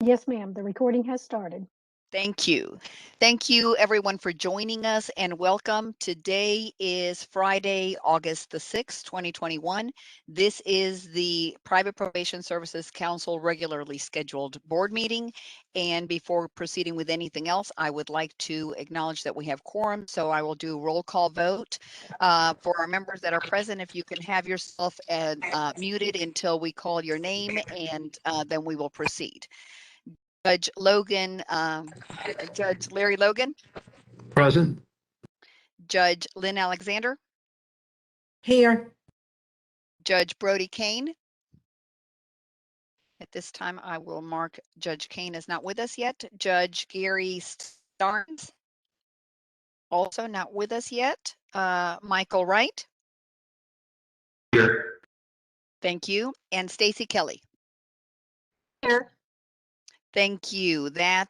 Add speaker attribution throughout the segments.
Speaker 1: Yes, ma'am. The recording has started.
Speaker 2: Thank you. Thank you, everyone, for joining us and welcome. Today is Friday, August the 6th, 2021. This is the Private Probation Services Council regularly scheduled board meeting. And before proceeding with anything else, I would like to acknowledge that we have quorum, so I will do a roll call vote. For our members that are present, if you can have yourself muted until we call your name, and then we will proceed. Judge Logan, Judge Larry Logan,
Speaker 3: Present.
Speaker 2: Judge Lynn Alexander,
Speaker 4: Here.
Speaker 2: Judge Brody Kane. At this time, I will mark Judge Kane is not with us yet. Judge Gary Starnes, also not with us yet. Michael Wright.
Speaker 3: Here.
Speaker 2: Thank you. And Stacy Kelly.
Speaker 4: Here.
Speaker 2: Thank you. That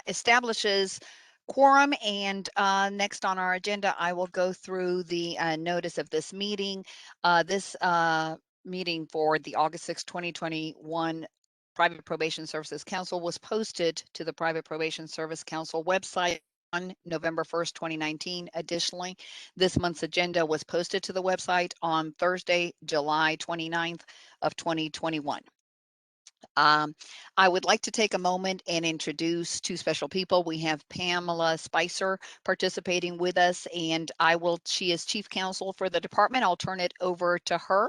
Speaker 2: establishes quorum. And next on our agenda, I will go through the notice of this meeting. This meeting for the August 6, 2021 Private Probation Services Council was posted to the Private Probation Service Council website on November 1st, 2019. Additionally, this month's agenda was posted to the website on Thursday, July 29th of 2021. I would like to take a moment and introduce two special people. We have Pamela Spicer participating with us, and she is Chief Counsel for the department. I'll turn it over to her.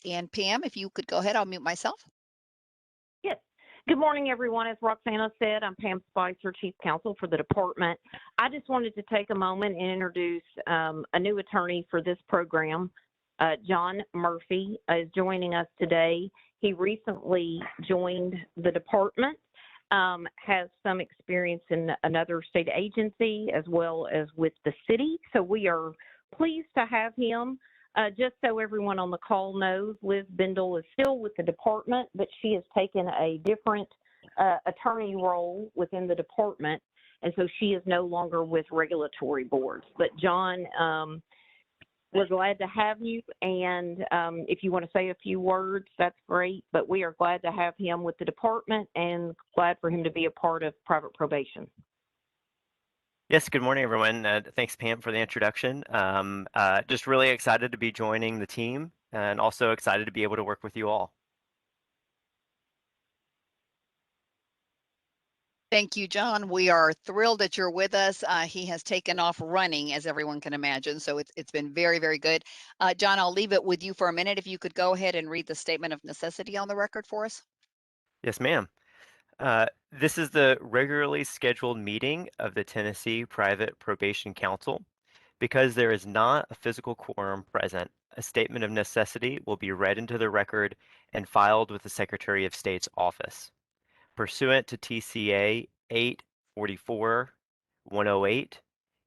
Speaker 2: And Pam, if you could go ahead, I'll mute myself.
Speaker 5: Yes. Good morning, everyone. As Roxana said, I'm Pam Spicer, Chief Counsel for the department. I just wanted to take a moment and introduce a new attorney for this program. John Murphy is joining us today. He recently joined the department, has some experience in another state agency as well as with the city. So we are pleased to have him. Just so everyone on the call knows, Liz Bindle is still with the department, but she has taken a different attorney role within the department, and so she is no longer with regulatory boards. But John, we're glad to have you, and if you want to say a few words, that's great, but we are glad to have him with the department and glad for him to be a part of private probation.
Speaker 6: Yes, good morning, everyone. Thanks, Pam, for the introduction. Just really excited to be joining the team and also excited to be able to work with you all.
Speaker 2: Thank you, John. We are thrilled that you're with us. He has taken off running, as everyone can imagine, so it's been very, very good. John, I'll leave it with you for a minute. If you could go ahead and read the statement of necessity on the record for us.
Speaker 6: Yes, ma'am. This is the regularly scheduled meeting of the Tennessee Private Probation Council. Because there is not a physical quorum present, a statement of necessity will be read into the record and filed with the Secretary of State's office. Pursuant to TCA 844-108,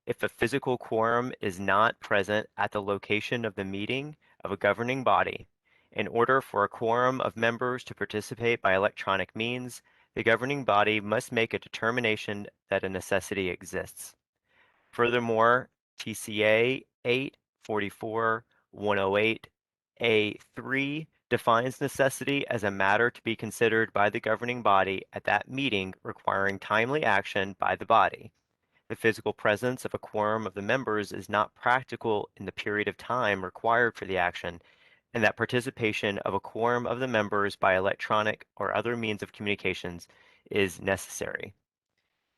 Speaker 6: if a physical quorum is not present at the location of the meeting of a governing body, in order for a quorum of members to participate by electronic means, the governing body must make a determination that a necessity exists. Furthermore, TCA 844-108A3 defines necessity as a matter to be considered by the governing body at that meeting requiring timely action by the body. The physical presence of a quorum of the members is not practical in the period of time required for the action, and that participation of a quorum of the members by electronic or other means of communications is necessary.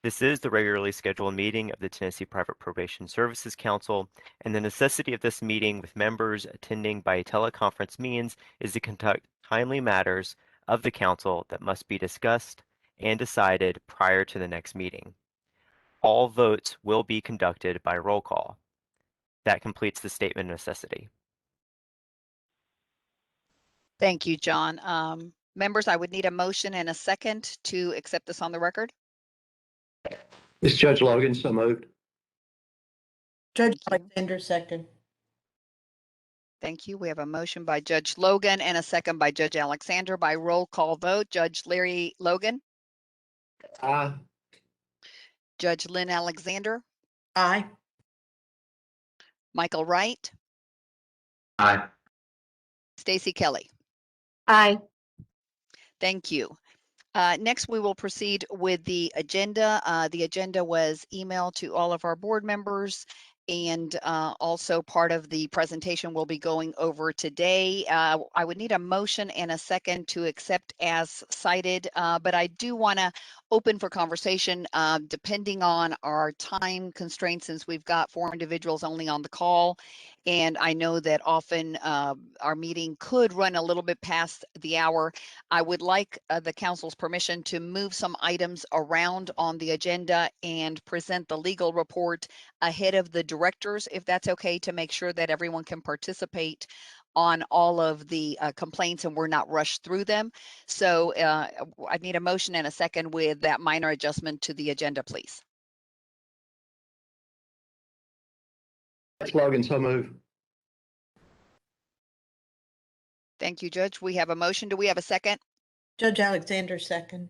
Speaker 6: This is the regularly scheduled meeting of the Tennessee Private Probation Services Council, and the necessity of this meeting with members attending by teleconference means is to conduct timely matters of the council that must be discussed and decided prior to the next meeting. All votes will be conducted by roll call. That completes the statement of necessity.
Speaker 2: Thank you, John. Members, I would need a motion and a second to accept this on the record.
Speaker 3: This is Judge Logan, so moved.
Speaker 4: Judge
Speaker 2: Thank you.
Speaker 4: Alexander, second.
Speaker 2: Thank you. We have a motion by Judge Logan and a second by Judge Alexander by roll call vote. Judge Larry Logan,
Speaker 3: Aye.
Speaker 2: Judge Lynn Alexander,
Speaker 4: Aye.
Speaker 2: Michael Wright,
Speaker 3: Aye.
Speaker 2: Stacy Kelly.
Speaker 4: Aye.
Speaker 2: Thank you. Next, we will proceed with the agenda. The agenda was emailed to all of our board members, and also part of the presentation we'll be going over today. I would need a motion and a second to accept as cited, but I do want to open for conversation depending on our time constraints, since we've got 4 individuals only on the call. And I know that often our meeting could run a little bit past the hour. I would like the council's permission to move some items around on the agenda and present the legal report ahead of the directors, if that's okay, to make sure that everyone can participate on all of the complaints and we're not rushed through them. So I need a motion and a second with that minor adjustment to the agenda, please.
Speaker 3: Judge Logan, so moved.
Speaker 2: Thank you, Judge. We have a motion. Do we have a second?
Speaker 4: Judge Alexander, second.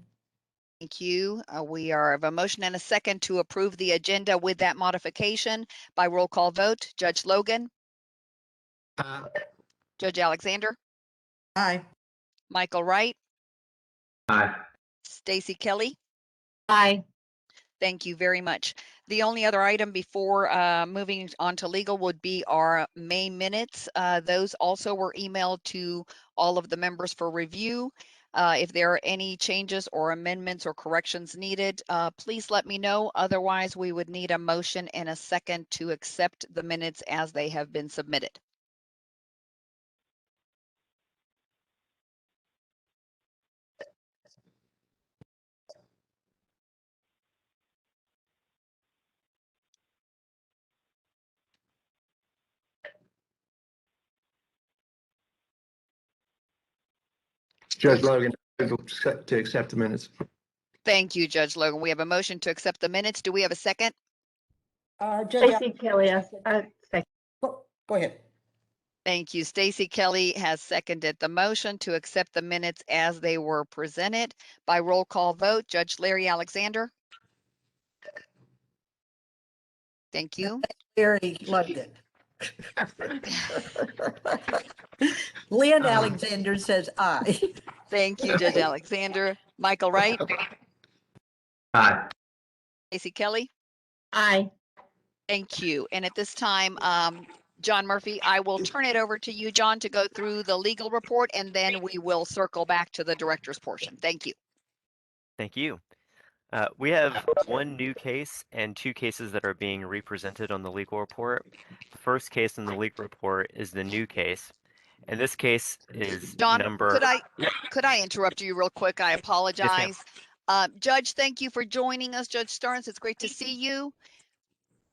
Speaker 2: Thank you. We are of a motion and a second to approve the agenda with that modification by roll call vote. Judge Logan, Judge Alexander,
Speaker 4: Aye.
Speaker 2: Michael Wright,
Speaker 3: Aye.
Speaker 2: Stacy Kelly.
Speaker 4: Aye.
Speaker 2: Thank you very much. The only other item before moving on to legal would be our May minutes. Those also were emailed to all of the members for review. If there are any changes or amendments or corrections needed, please let me know. Otherwise, we would need a motion and a second to accept the minutes as they have been submitted.
Speaker 3: Judge Logan, to accept the minutes.
Speaker 2: Thank you, Judge Logan. We have a motion to accept the minutes. Do we have a second?
Speaker 4: Judge,
Speaker 1: Stacy Kelly, second.
Speaker 4: go ahead.
Speaker 2: Thank you. Stacy Kelly has seconded the motion to accept the minutes as they were presented by roll call vote. Judge Larry Alexander. Thank you.
Speaker 4: Larry Logan. Lynn Alexander says aye.
Speaker 2: Thank you, Judge Alexander. Michael Wright,
Speaker 3: Aye.
Speaker 2: Stacy Kelly.
Speaker 4: Aye.
Speaker 2: Thank you. And at this time, John Murphy, I will turn it over to you, John, to go through the legal report, and then we will circle back to the director's portion. Thank you.
Speaker 6: Thank you. We have one new case and 2 cases that are being represented on the legal report. The first case in the legal report is the new case. And this case is
Speaker 2: John,
Speaker 6: number...
Speaker 2: could I interrupt you real quick? I apologize.
Speaker 6: Yes,
Speaker 2: Judge, thank you for joining us. Judge Stearns, it's great to see you.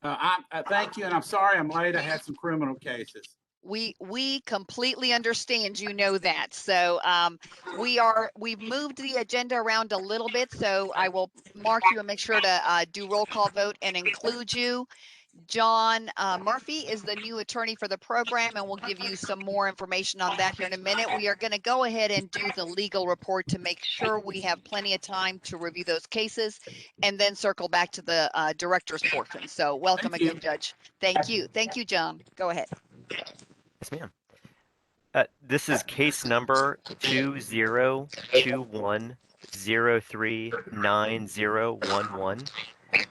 Speaker 7: Thank you, and I'm sorry I'm late. I had some criminal cases.
Speaker 2: We completely understand, you know that. So we've moved the agenda around a little bit, so I will mark you and make sure to do roll call vote and include you. John Murphy is the new attorney for the program, and we'll give you some more information on that here in a minute. We are going to go ahead and do the legal report to make sure we have plenty of time to review those cases and then circle back to the director's portion. So welcome
Speaker 7: Thank you.
Speaker 2: again, Judge. Thank you. Thank you, John. Go ahead.
Speaker 6: Yes, ma'am. This is case number 2021039011.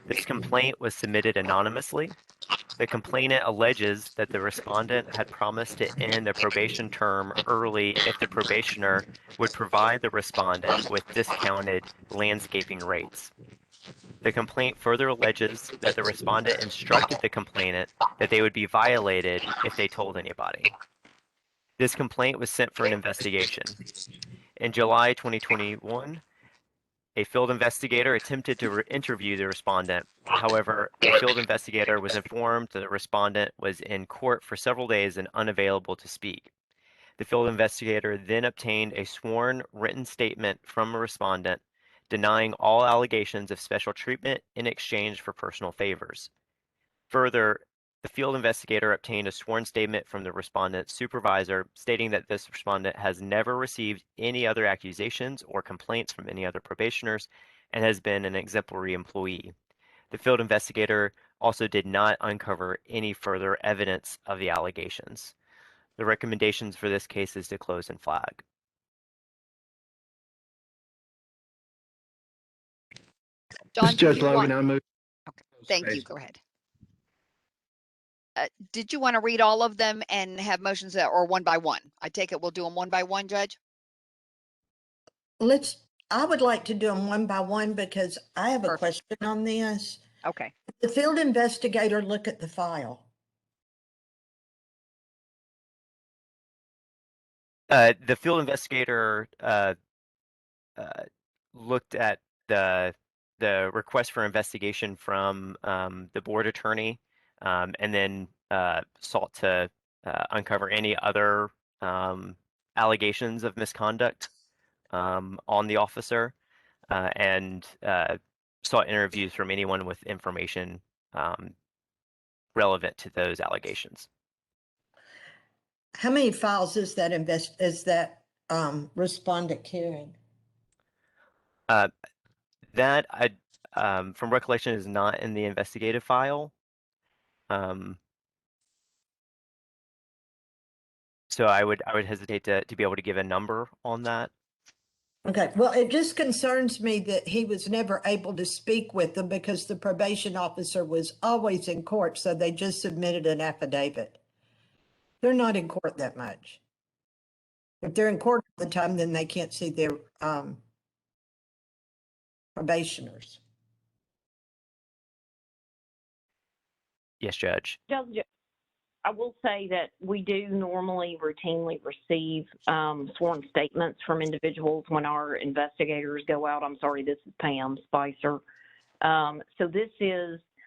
Speaker 6: This complaint was submitted anonymously. The complainant alleges that the respondent had promised to end a probation term early if the probationer would provide the respondent with discounted landscaping rates. The complaint further alleges that the respondent instructed the complainant that they would be violated if they told anybody. This complaint was sent for an investigation. In July 2021, a field investigator attempted to interview the respondent. However, the field investigator was informed that the respondent was in court for several days and unavailable to speak. The field investigator then obtained a sworn written statement from a respondent denying all allegations of special treatment in exchange for personal favors. Further, the field investigator obtained a sworn statement from the respondent's supervisor stating that this respondent has never received any other accusations or complaints from any other probationers and has been an exemplary employee. The field investigator also did not uncover any further evidence of the allegations. The recommendations for this case is to close and flag.
Speaker 2: John,
Speaker 3: This is
Speaker 2: did
Speaker 3: Judge
Speaker 2: you want?
Speaker 3: Logan. I move.
Speaker 2: Okay, thank you. Go ahead. Did you want to read all of them and have motions or one by one? I take it we'll do them one by one, Judge?
Speaker 4: I would like to do them one by one because I have a
Speaker 2: Perfect.
Speaker 4: question on this.
Speaker 2: Okay.
Speaker 4: The field investigator look at the file.
Speaker 6: The field investigator looked at the request for investigation from the board attorney, and then sought to uncover any other allegations of misconduct on the officer, and sought interviews from anyone with information relevant to those allegations.
Speaker 4: How many files is that respondent carrying?
Speaker 6: That I, from recollection, is not in the investigative file. So I would hesitate to be able to give a number on that.
Speaker 4: Okay, well, it just concerns me that he was never able to speak with them because the probation officer was always in court, so they just submitted an affidavit. They're not in court that much. If they're in court all the time, then they can't see their probationers.
Speaker 6: Yes, Judge.
Speaker 5: Judge, I will say that we do normally routinely receive sworn statements from individuals when our investigators go out. I'm sorry, this is Pam Spicer. So this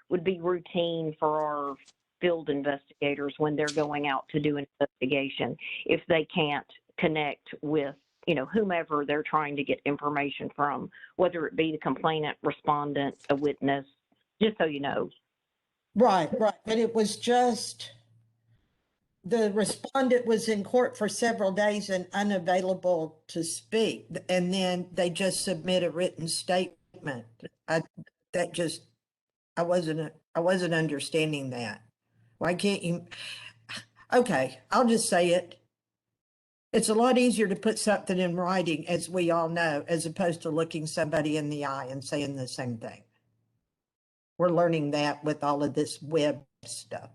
Speaker 5: would be routine for our field investigators when they're going out to do an investigation. If they can't connect with, whomever they're trying to get information from, whether it be the complainant, respondent, a witness, just so you know.
Speaker 4: Right. But it was just the respondent was in court for several days and unavailable to speak. And then they just submit a written statement. I wasn't understanding that. Why can't you? Okay, I'll just say it. It's a lot easier to put something in writing, as we all know, as opposed to looking somebody in the eye and saying the same thing. We're learning that with all of this web stuff.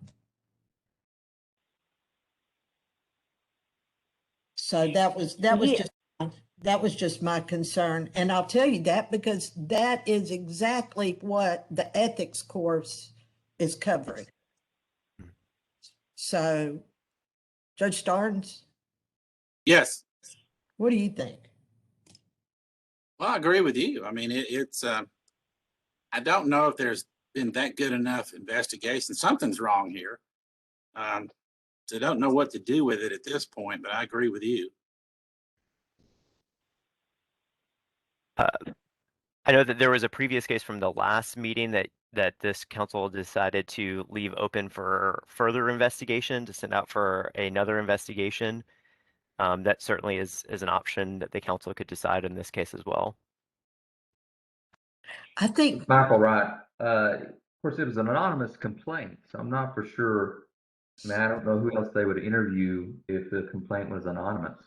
Speaker 4: So that was just my concern. And I'll tell you that because that is exactly what the ethics course is covering. So, Judge Starnes?
Speaker 7: Yes.
Speaker 4: What do you think?
Speaker 7: Well, I agree with you. I mean, I don't know if there's been that good enough investigation. Something's wrong here. So I don't know what to do with it at this point, but I agree with you.
Speaker 6: I know that there was a previous case from the last meeting that this council decided to leave open for further investigation, to send out for another investigation. That certainly is an option that the council could decide in this case as well.
Speaker 4: I think
Speaker 8: Michael Wright. Of course, it was an anonymous complaint, so I'm not for sure. I mean, I don't know who else they would interview if the complaint was anonymous.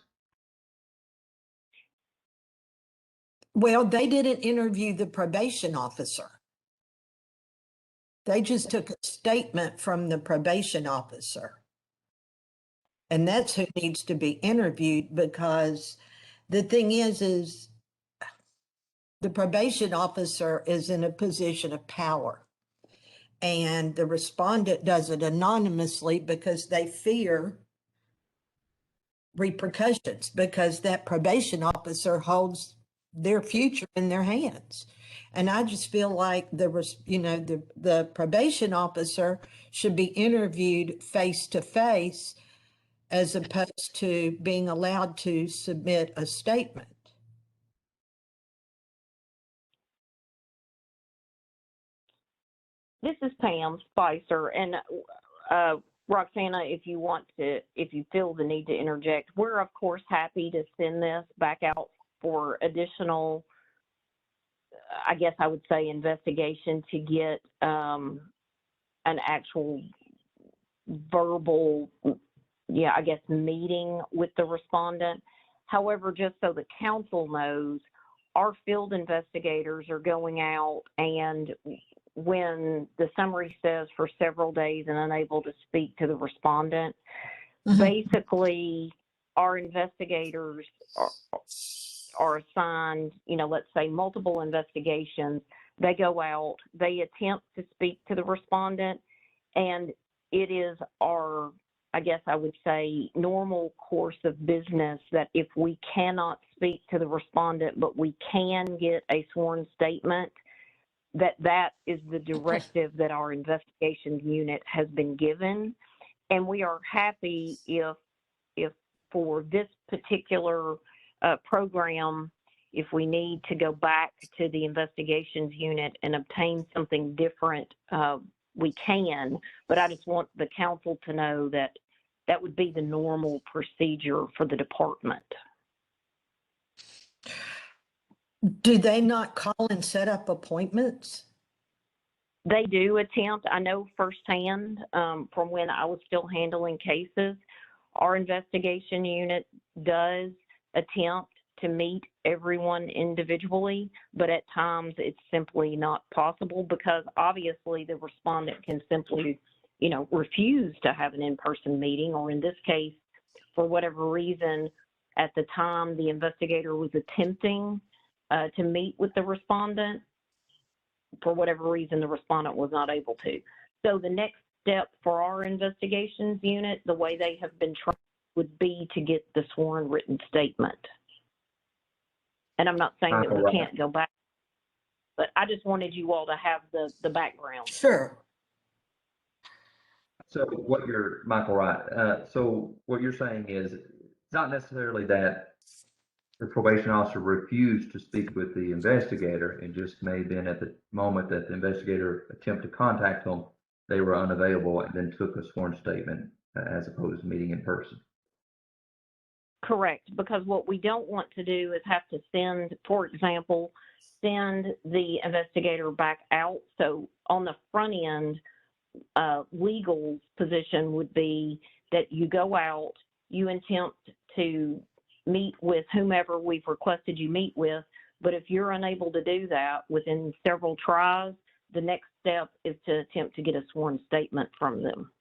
Speaker 4: well, they didn't interview the probation officer. They just took a statement from the probation officer. And that's who needs to be interviewed, because the thing is the probation officer is in a position of power. And the respondent does it anonymously because they fear repercussions, because that probation officer holds their future in their hands. And I just feel like the probation officer should be interviewed face to face as opposed to being allowed to submit a statement.
Speaker 5: This is Pam Spicer, and Roxana, if you feel the need to interject, we're of course happy to send this back out for additional, I guess I would say, investigation to get an actual verbal, meeting with the respondent. However, just so the council knows, our field investigators are going out, and when the summary says for several days and unable to speak to the respondent, basically our investigators are assigned, let's say multiple investigations. They go out, they attempt to speak to the respondent, and it is our, I guess I would say, normal course of business that if we cannot speak to the respondent, but we can get a sworn statement, that is the directive that our investigations unit has been given. And we are happy if for this particular program, if we need to go back to the investigations unit and obtain something different, we can. But I just want the council to know that that would be the normal procedure for the department.
Speaker 4: Do they not call and set up appointments?
Speaker 5: They do attempt. I know firsthand from when I was still handling cases, our investigation unit does attempt to meet everyone individually, but at times it's simply not possible because obviously the respondent can simply, refuse to have an in-person meeting, or in this case, for whatever reason, at the time the investigator was attempting to meet with the respondent, for whatever reason, the respondent was not able to. So the next step for our investigations unit, the way they have been trained, would be to get the sworn written statement. And I'm not saying that we can't go back, but I just wanted you all to have the background.
Speaker 4: Sure.
Speaker 8: So what you're, Michael, right. So what you're saying is it's not necessarily that the probation officer refused to speak with the investigator. It just may have been at the moment that the investigator attempted to contact them, they were unavailable and then took a sworn statement as opposed to meeting in person.
Speaker 5: Correct, because what we don't want to do is have to send, for example, send the investigator back out. So on the front end, legal position would be that you go out, you attempt to meet with whomever we've requested you meet with, but if you're unable to do that within several tries, the next step is to attempt to get a sworn statement from them.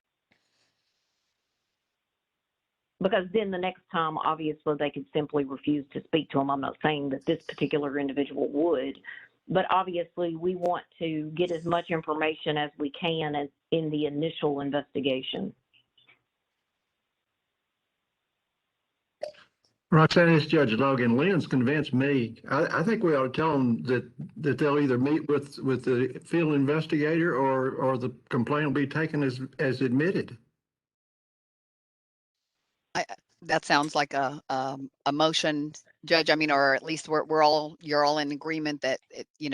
Speaker 5: Because then the next time, obviously, they could simply refuse to speak to them. I'm not saying that this particular individual would, but obviously we want to get as much information as we can as in the initial investigation.
Speaker 3: Roxanne, it's Judge Logan. Lynn's convinced me. I think we ought to tell them that they'll either meet with the field investigator or the complaint will be taken as admitted.
Speaker 2: That sounds like a motion, Judge. I mean, or at least you're all in agreement that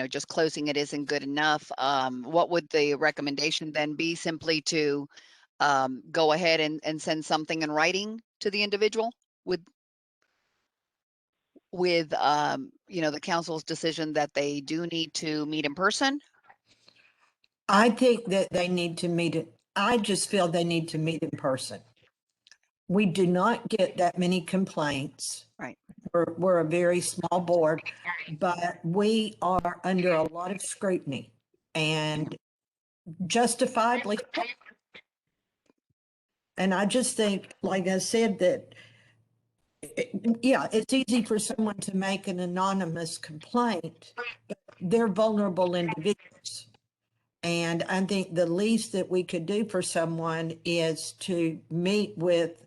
Speaker 2: just closing it isn't good enough. What would the recommendation then be? Simply to go ahead and send something in writing to the individual with the council's decision that they do need to meet in person?
Speaker 4: I think that they need to meet it. I just feel they need to meet in person. We do not get that many complaints.
Speaker 2: Right.
Speaker 4: We're a very small board, but we are under a lot of scrutiny and justifiably. And I just think, like I said, that it's easy for someone to make an anonymous complaint, but they're vulnerable individuals. And I think the least that we could do for someone is to meet with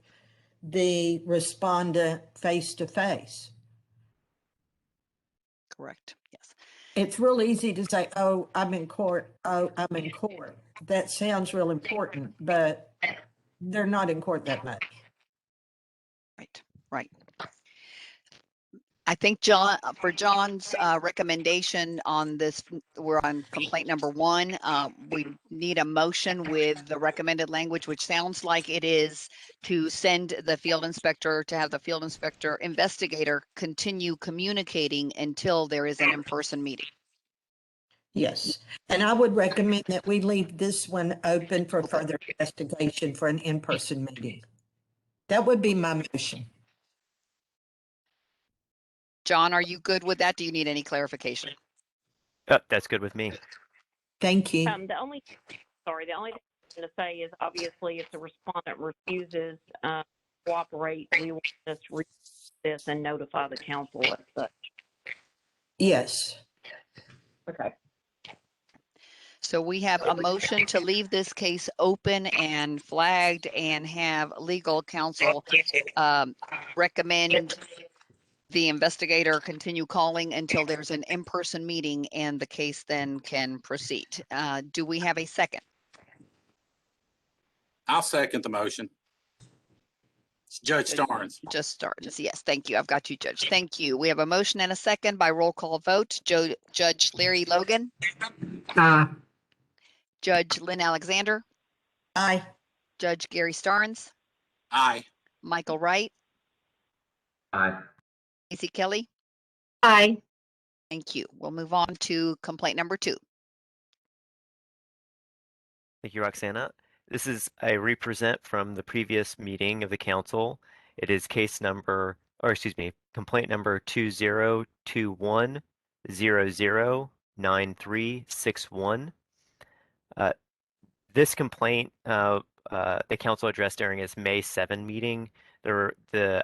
Speaker 4: the respondent face to face.
Speaker 2: Correct. Yes.
Speaker 4: It's real easy to say, oh, I'm in court. Oh, I'm in court. That sounds real important, but they're not in court that much.
Speaker 2: Right. I think for John's recommendation on this, we're on complaint number 1. We need a motion with the recommended language, which sounds like it is to send the field inspector, to have the field inspector investigator continue communicating until there is an in-person meeting.
Speaker 4: Yes. And I would recommend that we leave this one open for further investigation for an in-person meeting. That would be my motion.
Speaker 2: John, are you good with that? Do you need any clarification?
Speaker 6: That's good with me.
Speaker 4: Thank you.
Speaker 5: The only thing I'm going to say is obviously if the respondent refuses cooperate, we will just read this and notify the council as such.
Speaker 4: Yes.
Speaker 5: Okay.
Speaker 2: So we have a motion to leave this case open and flagged and have legal counsel recommend the investigator continue calling until there's an in-person meeting and the case then can proceed. Do we have a second?
Speaker 7: I'll second the motion. Judge Starnes.
Speaker 2: Just start. Yes, thank you. I've got you, Judge. Thank you. We have a motion and a second by roll call vote. Judge Larry Logan, Judge Lynn Alexander,
Speaker 4: Aye.
Speaker 2: Judge Gary Starnes,
Speaker 7: Aye.
Speaker 2: Michael Wright,
Speaker 8: Aye.
Speaker 2: Casey Kelly.
Speaker 1: Aye.
Speaker 2: Thank you. We'll move on to complaint number 2.
Speaker 6: Thank you, Roxana. This is a represent from the previous meeting of the council. It is complaint number 2021009361. This complaint the council addressed during its May 7 meeting.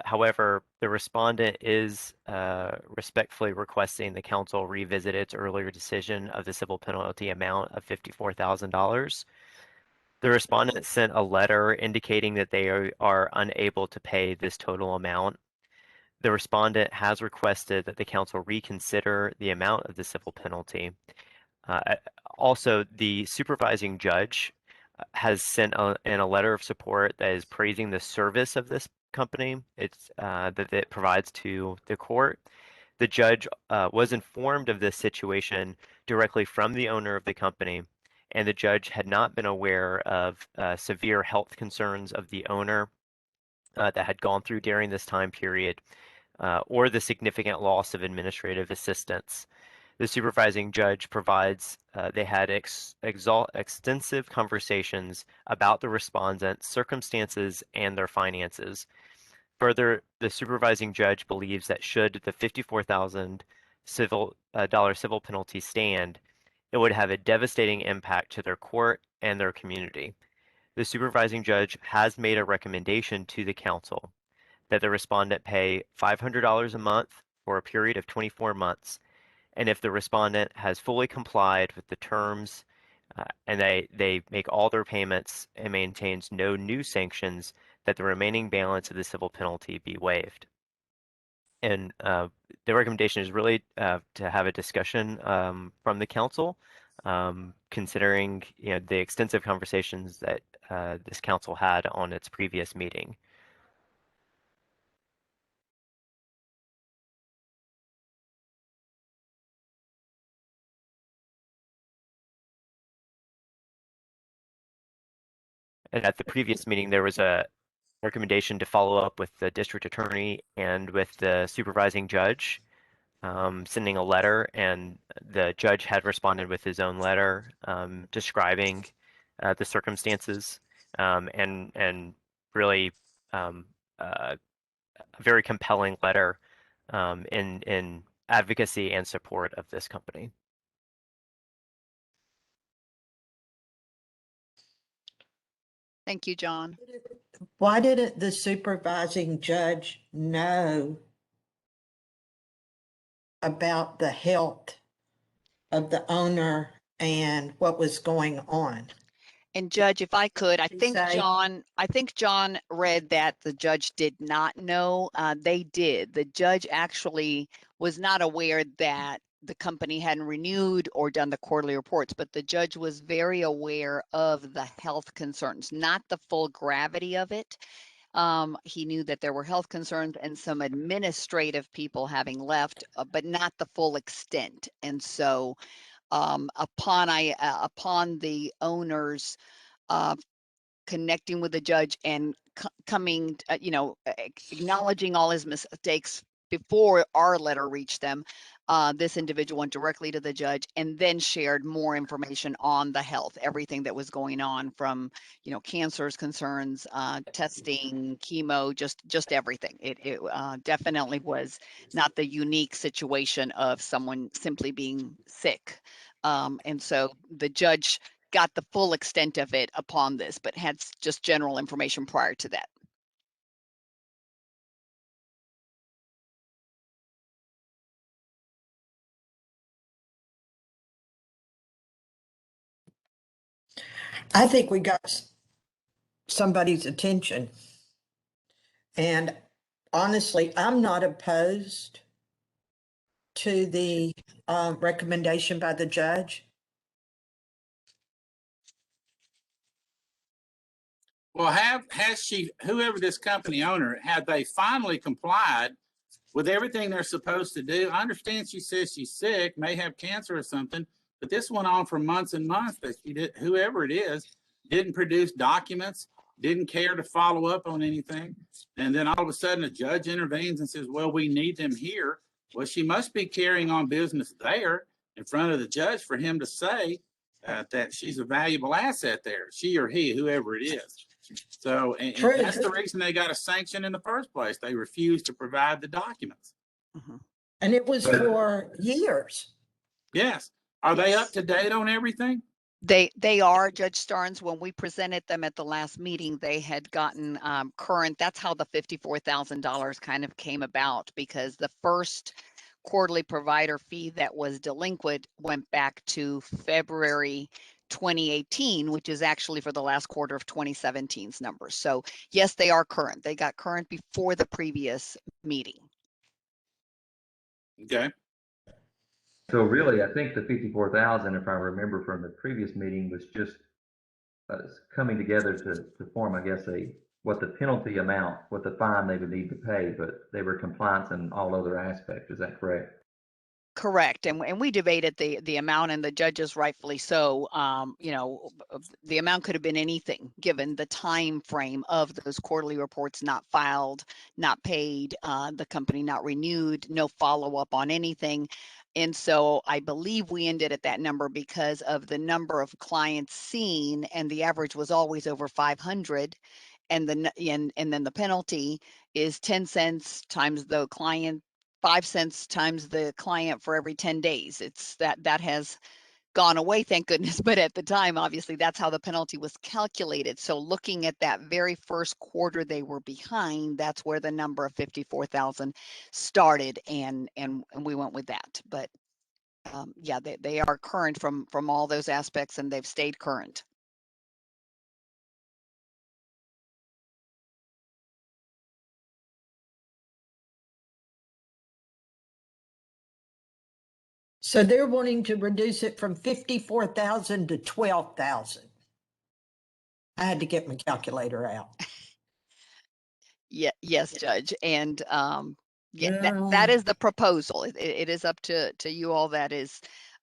Speaker 6: However, the respondent is respectfully requesting the council revisit its earlier decision of the civil penalty amount of $54,000. The respondent sent a letter indicating that they are unable to pay this total amount. The respondent has requested that the council reconsider the amount of the civil penalty. Also, the supervising judge has sent in a letter of support that is praising the service of this company that it provides to the court. The judge was informed of this situation directly from the owner of the company, and the judge had not been aware of severe health concerns of the owner that had gone through during this time period, or the significant loss of administrative assistance. The supervising judge provides they had extensive conversations about the respondent's circumstances and their finances. Further, the supervising judge believes that should the $54,000 civil penalty stand, it would have a devastating impact to their court and their community. The supervising judge has made a recommendation to the council that the respondent pay $500 a month for a period of 24 months. And if the respondent has fully complied with the terms and they make all their payments and maintains no new sanctions, that the remaining balance of the civil penalty be waived. And the recommendation is really to have a discussion from the council, considering the extensive conversations that this council had on its previous meeting. And at the previous meeting, there was a recommendation to follow up with the district attorney and with the supervising judge, sending a letter, and the judge had responded with his own letter describing the circumstances and really a very compelling letter in advocacy and support of this company.
Speaker 2: Thank you, John.
Speaker 4: Why didn't the supervising judge know about the health of the owner and what was going on?
Speaker 2: And Judge, if I could, I
Speaker 4: She
Speaker 2: think
Speaker 4: say-
Speaker 2: John read that the judge did not know. They did. The judge actually was not aware that the company hadn't renewed or done the quarterly reports, but the judge was very aware of the health concerns, not the full gravity of it. He knew that there were health concerns and some administrative people having left, but not the full extent. And so upon the owners connecting with the judge and coming, acknowledging all his mistakes before our letter reached them, this individual went directly to the judge and then shared more information on the health, everything that was going on from, cancers, concerns, testing, chemo, just everything. It definitely was not the unique situation of someone simply being sick. And so the judge got the full extent of it upon this, but had just general information prior to that.
Speaker 4: I think we got somebody's attention. And honestly, I'm not opposed to the recommendation by the judge.
Speaker 7: Well, has she, whoever this company owner, have they finally complied with everything they're supposed to do? I understand she says she's sick, may have cancer or something, but this went on for months and months that she did, whoever it is, didn't produce documents, didn't care to follow up on anything. And then all of a sudden a judge intervenes and says, well, we need them here. Well, she must be carrying on business there in front of the judge for him to say that she's a valuable asset there, she or he, whoever it is. So, and that's the reason they got a sanction in the first place. They refused to provide the documents.
Speaker 2: Mm-hmm.
Speaker 4: And it was for years.
Speaker 7: Yes. Are they up to date on everything?
Speaker 2: They are, Judge Starnes. When we presented them at the last meeting, they had gotten current. That's how the $54,000 kind of came about, because the first quarterly provider fee that was delinquent went back to February 2018, which is actually for the last quarter of 2017's numbers. So yes, they are current. They got current before the previous meeting.
Speaker 7: Okay.
Speaker 8: So really, I think the 54,000, if I remember from the previous meeting, was just coming together to form, I guess, what the penalty amount, what the fine they would need to pay, but they were compliance in all other aspects. Is that correct?
Speaker 2: Correct. And we debated the amount, and the judges rightfully so. The amount could have been anything given the time frame of those quarterly reports not filed, not paid, the company not renewed, no follow-up on anything. And so I believe we ended at that number because of the number of clients seen, and the average was always over 500. And then the penalty is 10 cents times the client, 5 cents times the client for every 10 days. It's that has gone away, thank goodness. But at the time, obviously, that's how the penalty was calculated. So looking at that very first quarter they were behind, that's where the number of 54,000 started, and we went with that. But yeah, they are current from all those aspects, and they've stayed current.
Speaker 4: So they're wanting to reduce it from 54,000 to 12,000. I had to get my calculator out.
Speaker 2: Yeah, yes, Judge. And that is the proposal. It is up to you all. That is,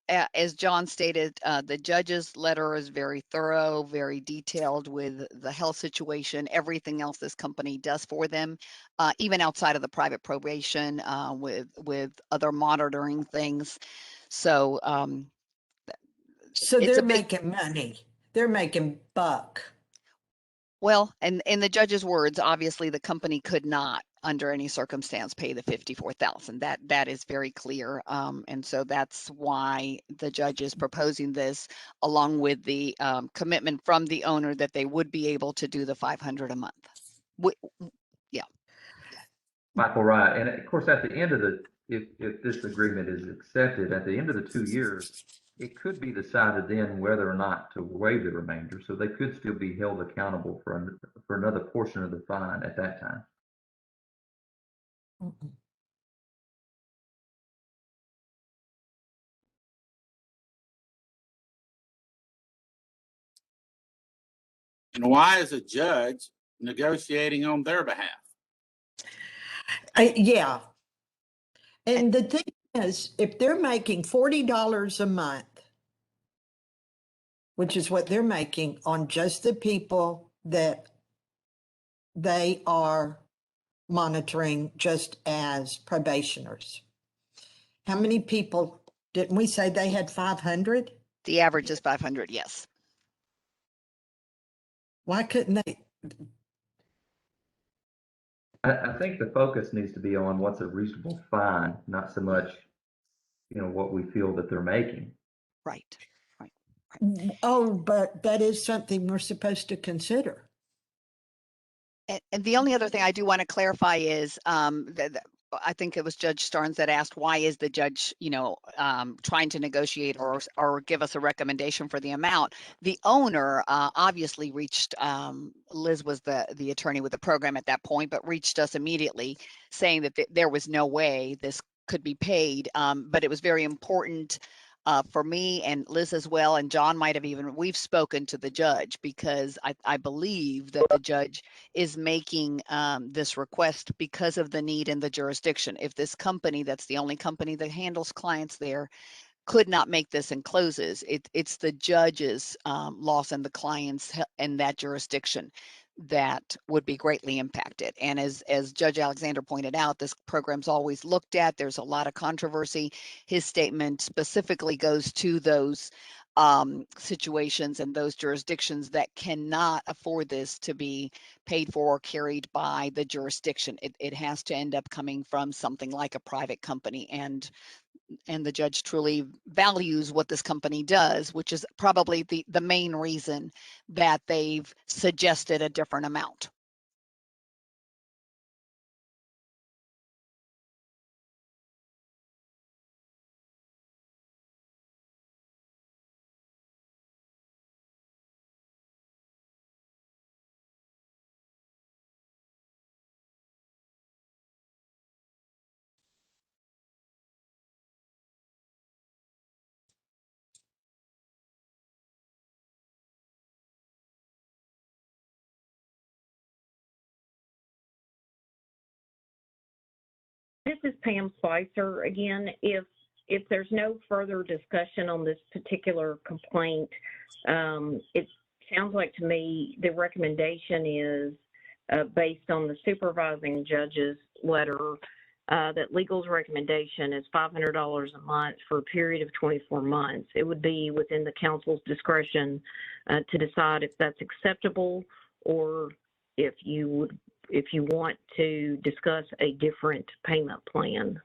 Speaker 2: as John stated, the judge's letter is very thorough, very detailed with the health situation, everything else this company does for them, even outside of the private probation, with other monitoring things. So,
Speaker 4: so they're making money. They're making buck.
Speaker 2: Well, and in the judge's words, obviously the company could not, under any circumstance, pay the 54,000. That is very clear, and so that's why the judge is proposing this, along with the commitment from the owner that they would be able to do the 500 a month. Yeah.
Speaker 8: Michael, right. And of course, at the end of if this agreement is accepted, at the end of the 2 years, it could be decided then whether or not to waive the remainder. So they could still be held accountable for another portion of the fine at that time.
Speaker 7: And why is a judge negotiating on their behalf?
Speaker 4: Yeah. And the thing is, if they're making $40 a month, which is what they're making on just the people that they are monitoring just as probationers. How many people, didn't we say they had 500?
Speaker 2: The average is 500, yes.
Speaker 4: Why couldn't they?
Speaker 8: I think the focus needs to be on what's a reasonable fine, not so much, what we feel that they're making.
Speaker 2: Right.
Speaker 4: Oh, but that is something we're supposed to consider.
Speaker 2: And the only other thing I do want to clarify is that I think it was Judge Starnes that asked, why is the judge, trying to negotiate or give us a recommendation for the amount? The owner obviously reached, Liz was the attorney with the program at that point, but reached us immediately saying that there was no way this could be paid. But it was very important for me and Liz as well, and John might have even, we've spoken to the judge because I believe that the judge is making this request because of the need in the jurisdiction. If this company, that's the only company that handles clients there, could not make this and closes, it's the judge's loss and the clients in that jurisdiction that would be greatly impacted. And as Judge Alexander pointed out, this program's always looked at. There's a lot of controversy. His statement specifically goes to those situations and those jurisdictions that cannot afford this to be paid for or carried by the jurisdiction. It has to end up coming from something like a private company, and the judge truly values what this company does, which is probably the main reason that they've suggested a different amount.
Speaker 5: This is Pam Spicer again. If there's no further discussion on this particular complaint, it sounds like to me the recommendation is based on the supervising judge's letter that legal's recommendation is $500 a month for a period of 24 months. It would be within the council's discretion to decide if that's acceptable, or if you want to discuss a different payment plan.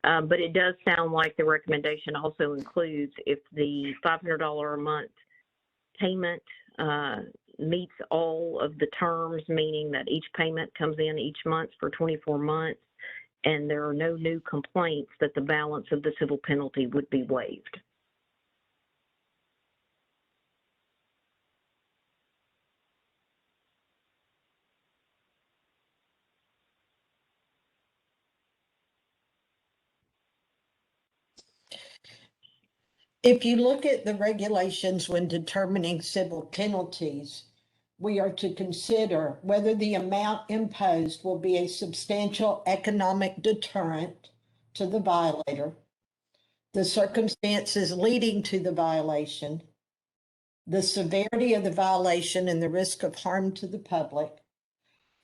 Speaker 5: But it does sound like the recommendation also includes if the $500 a month payment meets all of the terms, meaning that each payment comes in each month for 24 months, and there are no new complaints, that the balance of the civil penalty would be waived.
Speaker 4: If you look at the regulations when determining civil penalties, we are to consider whether the amount imposed will be a substantial economic deterrent to the violator, the circumstances leading to the violation, the severity of the violation and the risk of harm to the public,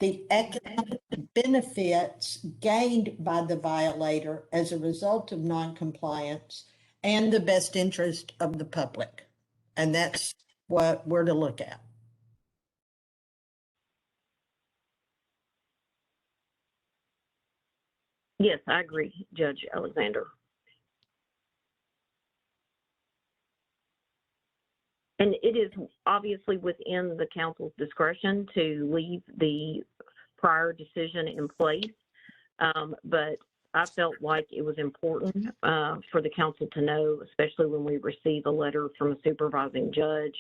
Speaker 4: the economic benefits gained by the violator as a result of noncompliance, and the best interest of the public. And that's what we're to look at.
Speaker 5: Yes, I agree, Judge Alexander. And it is obviously within the council's discretion to leave the prior decision in place, but I felt like it was important for the council to know, especially when we receive a letter from a supervising judge,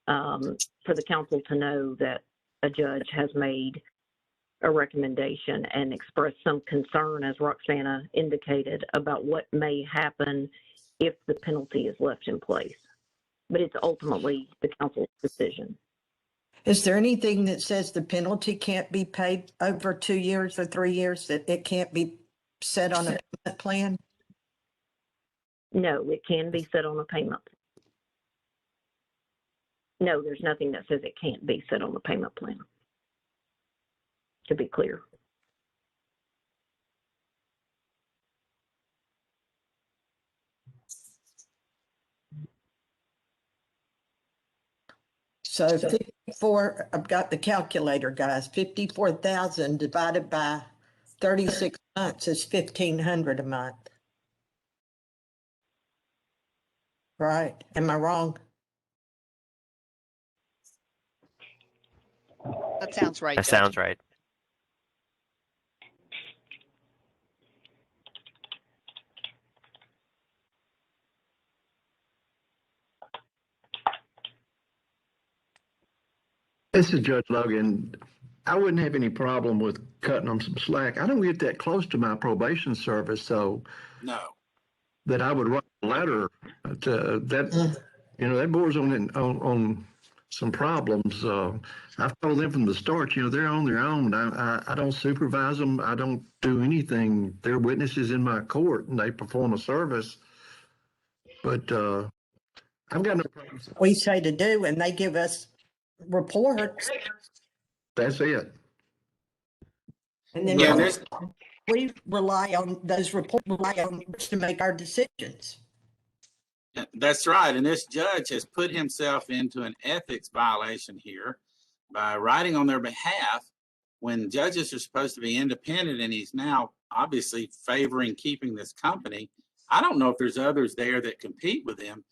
Speaker 5: for the council to know that a judge has made a recommendation and expressed some concern, as Roxana indicated, about what may happen if the penalty is left in place. But it's ultimately the council's decision.
Speaker 4: Is there anything that says the penalty can't be paid over 2 years or 3 years, that it can't be set on a payment plan?
Speaker 5: No, it can be set on a payment. No, there's nothing that says it can't be set on the payment plan, to be clear.
Speaker 4: So 54, I've got the calculator, guys. 54,000 divided by 36 months is 1,500 a month. Right? Am I wrong?
Speaker 2: That sounds right,
Speaker 6: That
Speaker 2: Judge.
Speaker 6: sounds right.
Speaker 3: This is Judge Logan. I wouldn't have any problem with cutting them some slack. I don't get that close to my probation service, so
Speaker 7: No.
Speaker 3: that I would write a letter to that, that bores on some problems. I've told them from the start, they're on their own. I don't supervise them. I don't do anything. They're witnesses in my court and they perform a service. But I've got no problem.
Speaker 4: We say to do, and they give us reports.
Speaker 3: That's it.
Speaker 4: And then
Speaker 7: Yeah,
Speaker 3: Right.
Speaker 7: there's,
Speaker 4: we rely on those reports to make our decisions.
Speaker 7: that's right. And this judge has put himself into an ethics violation here by writing on their behalf when judges are supposed to be independent, and he's now obviously favoring keeping this company. I don't know if there's others there that compete with him,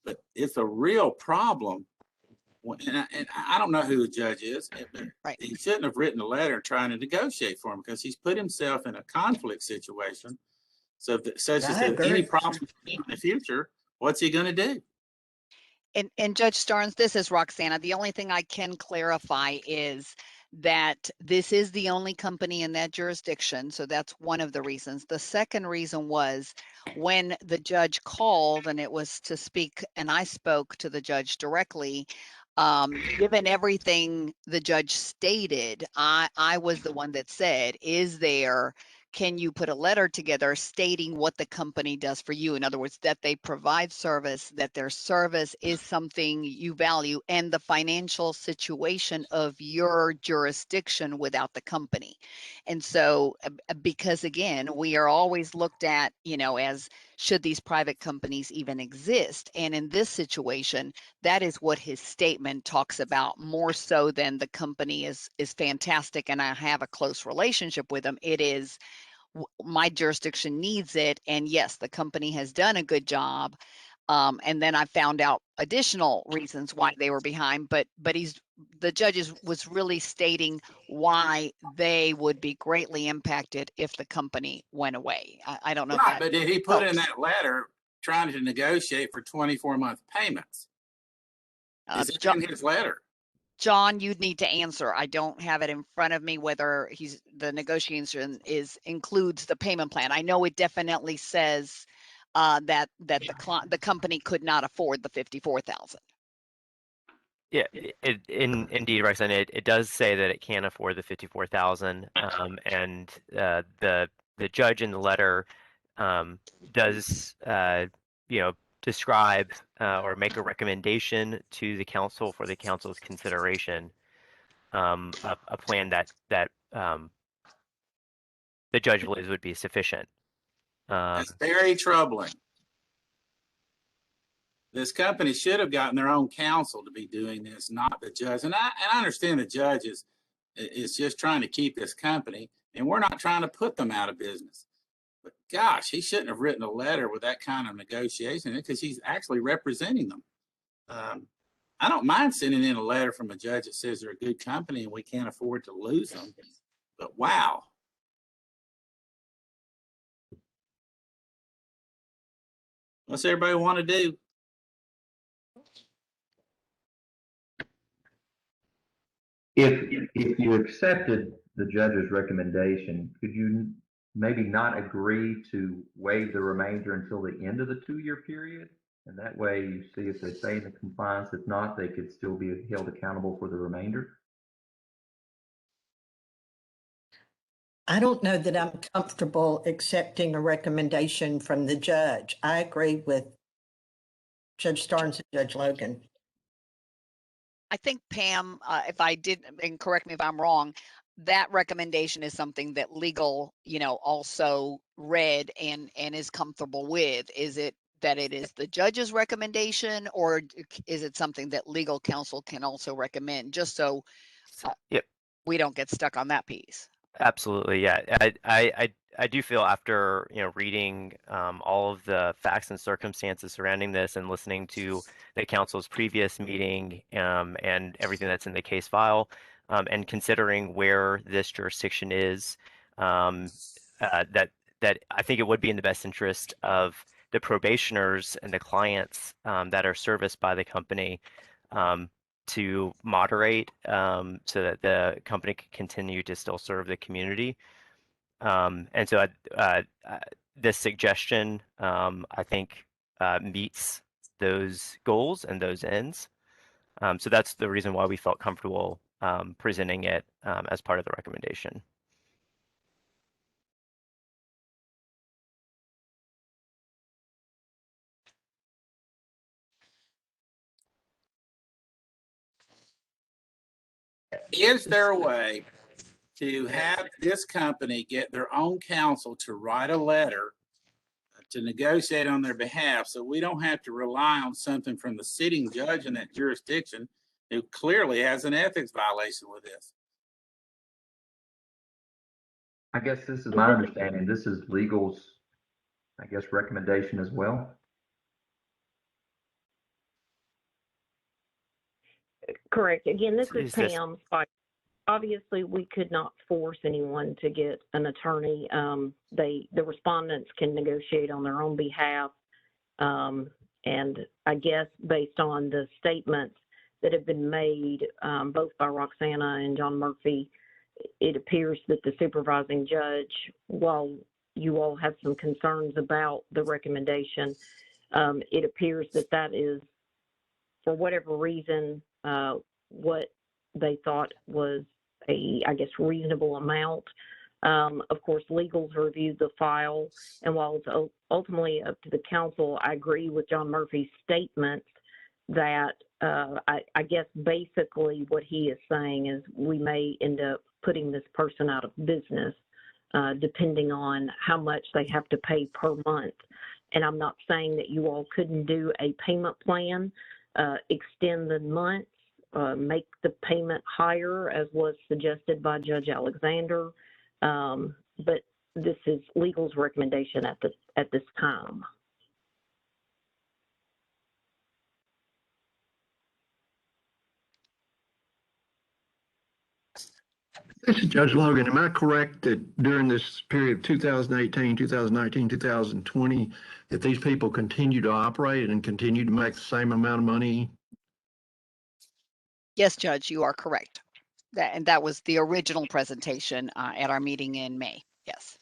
Speaker 7: but it's a real problem. And I don't know who the judge is.
Speaker 2: Right.
Speaker 7: He shouldn't have written a letter trying to negotiate for him because he's put himself in a conflict situation. So such as
Speaker 4: I
Speaker 7: if any
Speaker 4: agree.
Speaker 7: problem in the future, what's he going to do?
Speaker 2: And Judge Starnes, this is Roxana. The only thing I can clarify is that this is the only company in that jurisdiction. So that's one of the reasons. The second reason was when the judge called and it was to speak, and I spoke to the judge directly. Given everything the judge stated, I was the one that said, can you put a letter together stating what the company does for you? In other words, that they provide service, that their service is something you value, and the financial situation of your jurisdiction without the company. And so, because again, we are always looked at, as should these private companies even exist? And in this situation, that is what his statement talks about more so than the company is fantastic and I have a close relationship with them. It is my jurisdiction needs it. And yes, the company has done a good job. And then I found out additional reasons why they were behind, but the judge was really stating why they would be greatly impacted if the company went away. I don't know.
Speaker 7: Right, but did he put in
Speaker 2: helps.
Speaker 7: that letter trying to negotiate for 24-month payments? Is it in his letter?
Speaker 2: John, you'd need to answer. I don't have it in front of me whether the negotiation includes the payment plan. I know it definitely says that the company could not afford the $54,000.
Speaker 6: Yeah, indeed, Roxanne, it does say that it can't afford the 54,000, and the judge in the letter does describe or make a recommendation to the council for the council's consideration, a plan that the judge believes would be sufficient.
Speaker 7: That's very troubling. This company should have gotten their own counsel to be doing this, not the judge. And I understand the judge is just trying to keep this company, and we're not trying to put them out of business. But gosh, he shouldn't have written a letter with that kind of negotiation because he's actually representing them. I don't mind sending in a letter from a judge that says they're a good company and we can't afford to lose them. But wow. What's everybody want to do?
Speaker 8: If you accepted the judge's recommendation, could you maybe not agree to waive the remainder until the end of the 2-year period? And that way you see if they stay in the compliance. If not, they could still be held accountable for the remainder.
Speaker 4: I don't know that I'm comfortable accepting a recommendation from the judge. I agree with Judge Starnes and Judge Logan.
Speaker 2: I think, Pam, if I did, and correct me if I'm wrong, that recommendation is something that legal, also read and is comfortable with. Is it that it is the judge's recommendation, or is it something that legal counsel can also recommend, just so
Speaker 6: Yep.
Speaker 2: we don't get stuck on that piece?
Speaker 6: Absolutely, yeah. I do feel after reading all of the facts and circumstances surrounding this and listening to the council's previous meeting and everything that's in the case file and considering where this jurisdiction is, that I think it would be in the best interest of the probationers and the clients that are serviced by the company to moderate so that the company can continue to still serve the community. And so this suggestion, I think, meets those goals and those ends. So that's the reason why we felt comfortable presenting it as part of the recommendation.
Speaker 7: Is there a way to have this company get their own counsel to write a letter to negotiate on their behalf, so we don't have to rely on something from the sitting judge in that jurisdiction who clearly has an ethics violation with this?
Speaker 8: I guess this is my understanding. This is legal's, I guess, recommendation as well.
Speaker 5: Correct. Again, this is
Speaker 6: Is this-
Speaker 5: Pam. Obviously, we could not force anyone to get an attorney. The respondents can negotiate on their own behalf. And I guess based on the statements that have been made, both by Roxana and John Murphy, it appears that the supervising judge, while you all have some concerns about the recommendation, it appears that that is, for whatever reason, what they thought was I guess, reasonable amount. Of course, legal's reviewed the file, and while it's ultimately up to the council, I agree with John Murphy's statement that I guess basically what he is saying is we may end up putting this person out of business depending on how much they have to pay per month. And I'm not saying that you all couldn't do a payment plan, extend the months, make the payment higher, as was suggested by Judge Alexander. But this is legal's recommendation at this time.
Speaker 3: This is Judge Logan. Am I correct that during this period of 2018, 2019, 2020, that these people continue to operate and continue to make the same amount of money?
Speaker 2: Yes, Judge, you are correct. That was the original presentation at our meeting in May. Yes.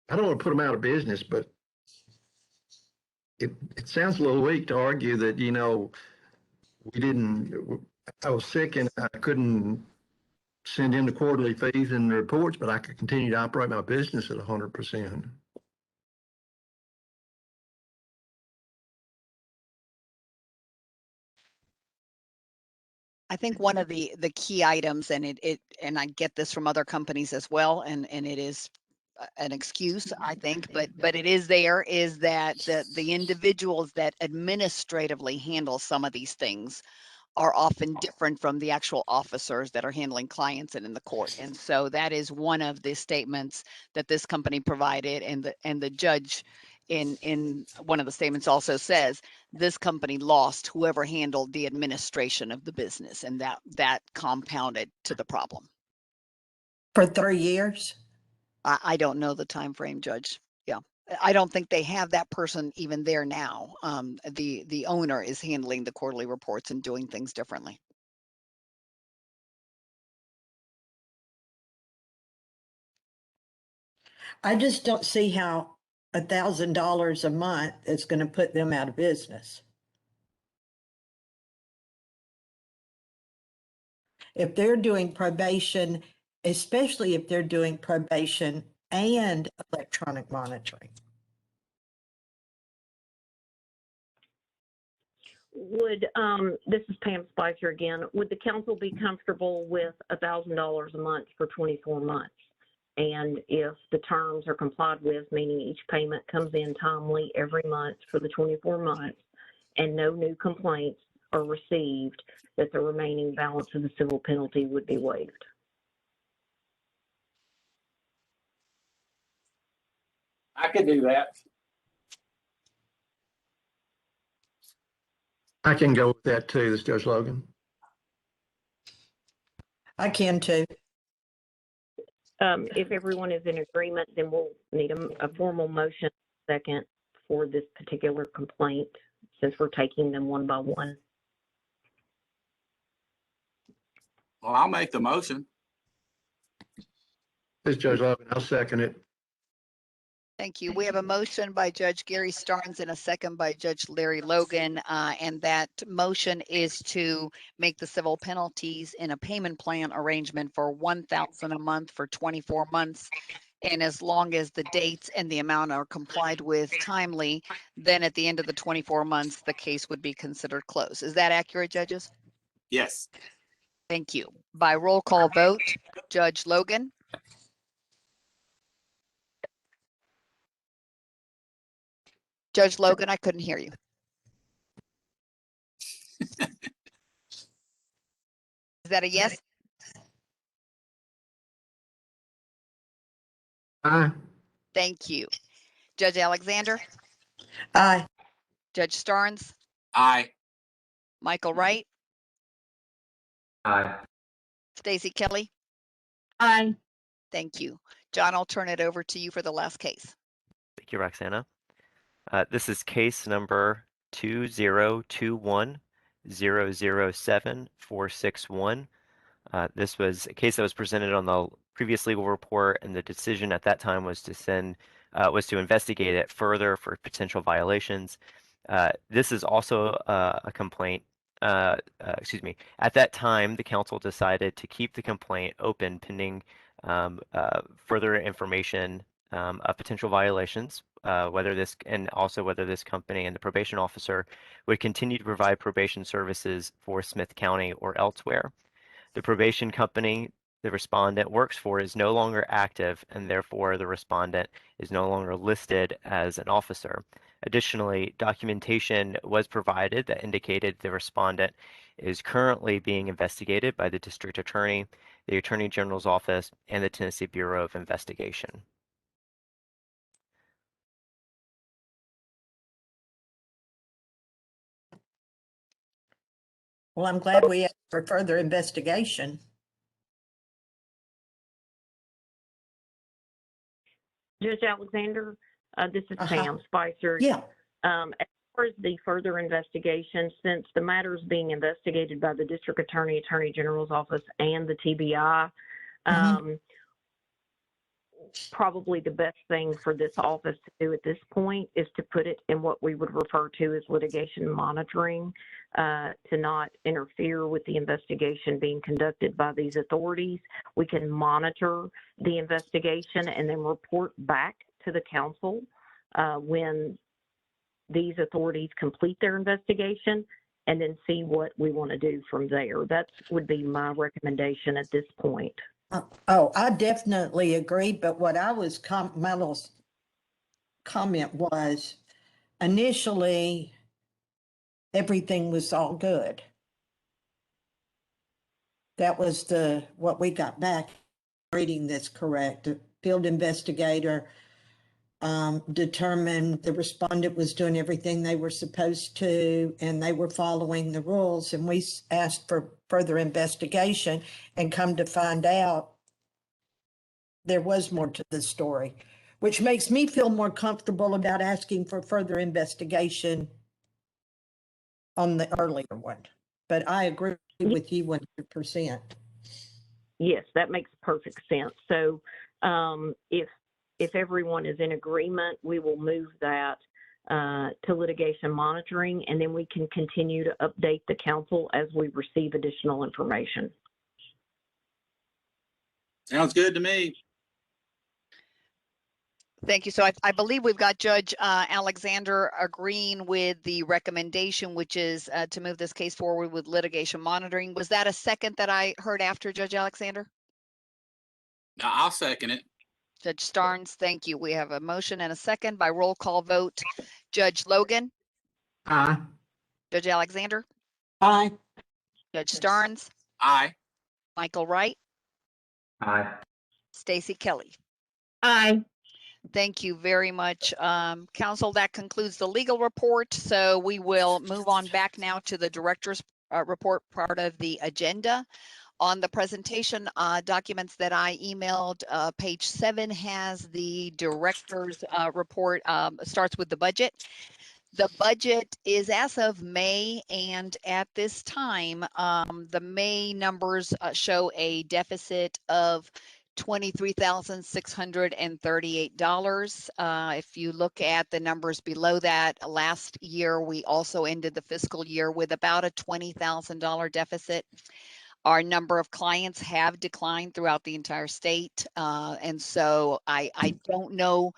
Speaker 3: I don't want to put them out of business, but it sounds a little weak to argue that, I was sick and I couldn't send in the quarterly fees and the reports, but I could continue to operate my business at 100%.
Speaker 2: I think one of the key items, and and I get this from other companies as well, and it is an excuse, I think, but it is there, is that the individuals that administratively handle some of these things are often different from the actual officers that are handling clients and in the court. And so that is one of the statements that this company provided, and the judge in one of the statements also says this company lost whoever handled the administration of the business, and that compounded to the problem.
Speaker 4: For 3 years?
Speaker 2: I don't know the time frame, Judge. Yeah. I don't think they have that person even there now. The owner is handling the quarterly reports and doing things differently.
Speaker 4: I just don't see how $1,000 a month is going to put them out of business. If they're doing probation, especially if they're doing probation and electronic monitoring.
Speaker 5: Would, this is Pam Spicer again, would the council be comfortable with $1,000 a month for 24 months? And if the terms are complied with, meaning each payment comes in timely every month for the 24 months, and no new complaints are received, that the remaining balance of the civil penalty would be waived.
Speaker 7: I could do that.
Speaker 3: I can go with that too, this Judge Logan.
Speaker 4: I can too.
Speaker 5: If everyone is in agreement, then we'll need a formal motion second for this particular complaint, since we're taking them one by one.
Speaker 7: Well, I'll make the motion.
Speaker 3: This Judge Logan, I'll second it.
Speaker 2: Thank you. We have a motion by Judge Gary Starnes and a second by Judge Larry Logan. And that motion is to make the civil penalties in a payment plan arrangement for $1,000 a month for 24 months. And as long as the dates and the amount are complied with timely, then at the end of the 24 months, the case would be considered closed. Is that accurate, judges?
Speaker 7: Yes.
Speaker 2: Thank you. By roll call vote, Judge Logan, Judge Logan, I couldn't hear you. Is that a yes?
Speaker 3: Aye.
Speaker 2: Thank you. Judge Alexander,
Speaker 4: Aye.
Speaker 2: Judge Starnes,
Speaker 7: Aye.
Speaker 2: Michael Wright,
Speaker 8: Aye.
Speaker 2: Stacy Kelly.
Speaker 1: Aye.
Speaker 2: Thank you. John, I'll turn it over to you for the last case.
Speaker 6: Thank you, Roxana. This is case number 2021-007-461. This was a case that was presented on the previous legal report, and the decision at that time was to investigate it further for potential violations. This is also a complaint. Excuse me. At that time, the council decided to keep the complaint open pending further information of potential violations, whether this company and the probation officer would continue to provide probation services for Smith County or elsewhere. The probation company the respondent works for is no longer active, and therefore the respondent is no longer listed as an officer. Additionally, documentation was provided that indicated the respondent is currently being investigated by the district attorney, the Attorney General's office, and the Tennessee Bureau of Investigation.
Speaker 4: Well, I'm glad we asked for further investigation.
Speaker 5: Judge Alexander, this is
Speaker 4: Uh-huh.
Speaker 5: Pam Spicer.
Speaker 4: Yeah.
Speaker 5: As far as the further investigation, since the matter is being investigated by the District Attorney, Attorney General's Office, and the TBI, probably the best thing for this office to do at this point is to put it in what we would refer to as litigation monitoring, to not interfere with the investigation being conducted by these authorities. We can monitor the investigation and then report back to the council when these authorities complete their investigation, and then see what we want to do from there. That would be my recommendation at this point.
Speaker 4: Oh, I definitely agree, but what I was, my little comment was, initially, everything was all good. That was what we got back, reading this correct. The field investigator determined the respondent was doing everything they were supposed to, and they were following the rules, and we asked for further investigation, and come to find out there was more to the story, which makes me feel more comfortable about asking for further investigation on the earlier one. But I agree with you 100%.
Speaker 5: Yes, that makes perfect sense. So if everyone is in agreement, we will move that to litigation monitoring, and then we can continue to update the council as we receive additional information.
Speaker 7: Sounds good to me.
Speaker 2: Thank you. So I believe we've got Judge Alexander agreeing with the recommendation, which is to move this case forward with litigation monitoring. Was that a second that I heard after, Judge Alexander?
Speaker 7: I'll second it.
Speaker 2: Judge Starnes, thank you. We have a motion and a second by roll call vote. Judge Logan,
Speaker 3: Aye.
Speaker 2: Judge Alexander,
Speaker 4: Aye.
Speaker 2: Judge Starnes,
Speaker 7: Aye.
Speaker 2: Michael Wright,
Speaker 8: Aye.
Speaker 2: Stacy Kelly.
Speaker 1: Aye.
Speaker 2: Thank you very much, Council. That concludes the legal report. So we will move on back now to the director's report part of the agenda. On the presentation documents that I emailed, page 7 has the director's report, starts with the budget. The budget is as of May, and at this time, the May numbers show a deficit of $23,638. If you look at the numbers below that, last year we also ended the fiscal year with about a $20,000 deficit. Our number of clients have declined throughout the entire state. And so I don't know